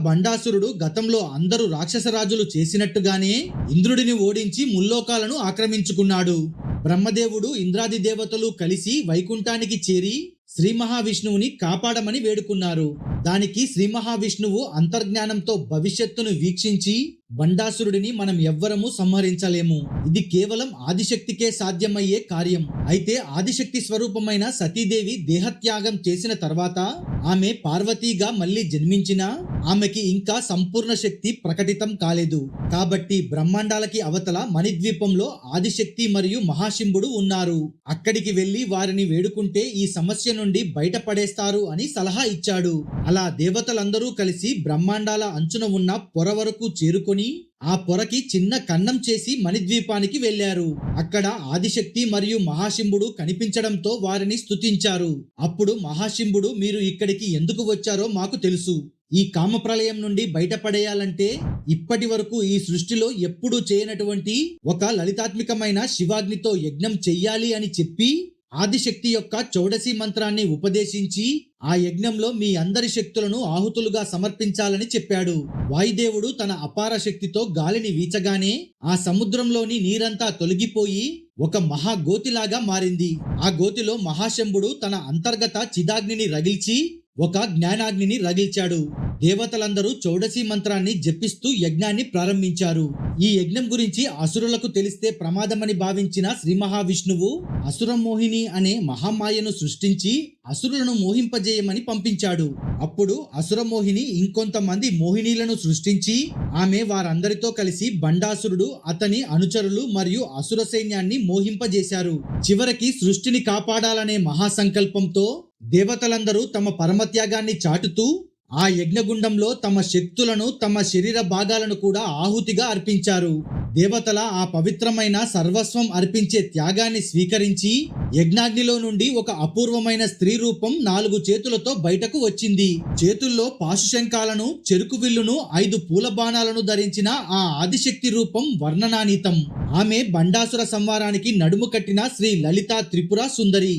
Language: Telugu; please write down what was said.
బండాసురుడు గతంలో అందరూ రాక్షస రాజులు చేసినట్టుగానే ఇంద్రుడిని ఓడించి ముల్లోకాలను ఆక్రమించుకున్నాడు. బ్రహ్మదేవుడు ఇంద్రాది దేవతలు కలిసి వైకుంఠానికి చేరి శ్రీ మహావిష్ణువుని కాపాడమని వేడుకున్నారు. దానికి శ్రీ మహావిష్ణువు అంతర్జ్ఞానంతో భవిష్యత్తును వీక్షించి బండాసురుడిని మనం ఎవ్వరము సంహరించలేము, ఇది కేవలం ఆదిశక్తికే సాధ్యమయ్యే కార్యం. అయితే ఆదిశక్తి స్వరూపమైన సతీదేవి దేహత్యాగం చేసిన తర్వాత ఆమె పార్వతీగా మళ్ళీ జన్మించినా ఆమెకి ఇంకా సంపూర్ణ శక్తి ప్రకటితం కాలేదు. కాబట్టి బ్రహ్మాండాలకి అవతల మణిద్వీపంలో ఆదిశక్తి మరియు మహాశింభుడు ఉన్నారు. అక్కడికి వెళ్లి వారిని వేడుకుంటే ఈ సమస్య నుండి బయటపడేస్తారు అని సలహా ఇచ్చాడు. అలా దేవతలందరూ కలిసి బ్రహ్మాండాల అంచున ఉన్న పొర వరకు చేరుకొని ఆ పొరకి చిన్న కన్నం చేసి మణిద్వీపానికి వెళ్లారు. అక్కడ ఆదిశక్తి మరియు మహాశింభుడు కనిపించడంతో వారిని స్తుతించారు. అప్పుడు మహాశింభుడు, మీరు ఇక్కడికి ఎందుకు వచ్చారో మాకు తెలుసు. ఈ కామప్రలయం నుండి బయటపడేయాలంటే ఇప్పటి వరకు ఈ సృష్టిలో ఎప్పుడూ చేయనటువంటి ఒక లలితాత్మికమైన శివాగ్నితో యజ్ఞం చెయ్యాలి అని చెప్పి ఆదిశక్తి యొక్క చౌడసి మంత్రాన్ని ఉపదేశించి ఆ యజ్ఞంలో మీ అందరి శక్తులను ఆహుతులుగా సమర్పించాలని చెప్పాడు. వాయుదేవుడు తన అపార శక్తితో గాలిని వీచగానే ఆ సముద్రంలోని నీరంతా తొలగిపోయి ఒక మహాగోతిలాగా మారింది. ఆ గోతిలో మహాశంభుడు తన అంతర్గత చిదాగ్నిని రగిల్చి ఒక జ్ఞానాగ్నిని రగిల్చాడు. దేవతలందరూ చౌడసి మంత్రాన్ని జపిస్తూ యజ్ఞాన్ని ప్రారంభించారు. ఈ యజ్ఞం గురించి అసురులకు తెలిస్తే ప్రమాదమని భావించిన శ్రీ మహావిష్ణువు అసురమోహిని అనే మహామాయను సృష్టించి అసురులను మోహింపజేయమని పంపించాడు. అప్పుడు అసురమోహిని ఇంకొంతమంది మోహినీలను సృష్టించి ఆమె వారందరితో కలిసి బండాసురుడు, అతని అనుచరులు మరియు అసుర సైన్యాన్ని మోహింపజేశారు. చివరికి సృష్టిని కాపాడాలనే మహాసంకల్పంతో దేవతలందరూ తమ పరమత్యాగాన్ని చాటుతూ ఆ యజ్ఞగుండంలో తమ శక్తులను, తమ శరీర భాగాలను కూడా ఆహుతిగా అర్పించారు. దేవతల ఆ పవిత్రమైన సర్వస్వం అర్పించే త్యాగాన్ని స్వీకరించి యజ్ఞాగ్నిలో నుండి ఒక అపూర్వమైన స్త్రీ రూపం 4 చేతులతో బయటకు వచ్చింది. చేతుల్లో పాశుశంఖాలను, చెరుకు విల్లును, 5 పూల బాణాలను ధరించిన ఆ ఆదిశక్తి రూపం వర్ణనానీతం. ఆమె బండాసుర సంహారానికి నడుము కట్టిన శ్రీ లలితా త్రిపుర సుందరి.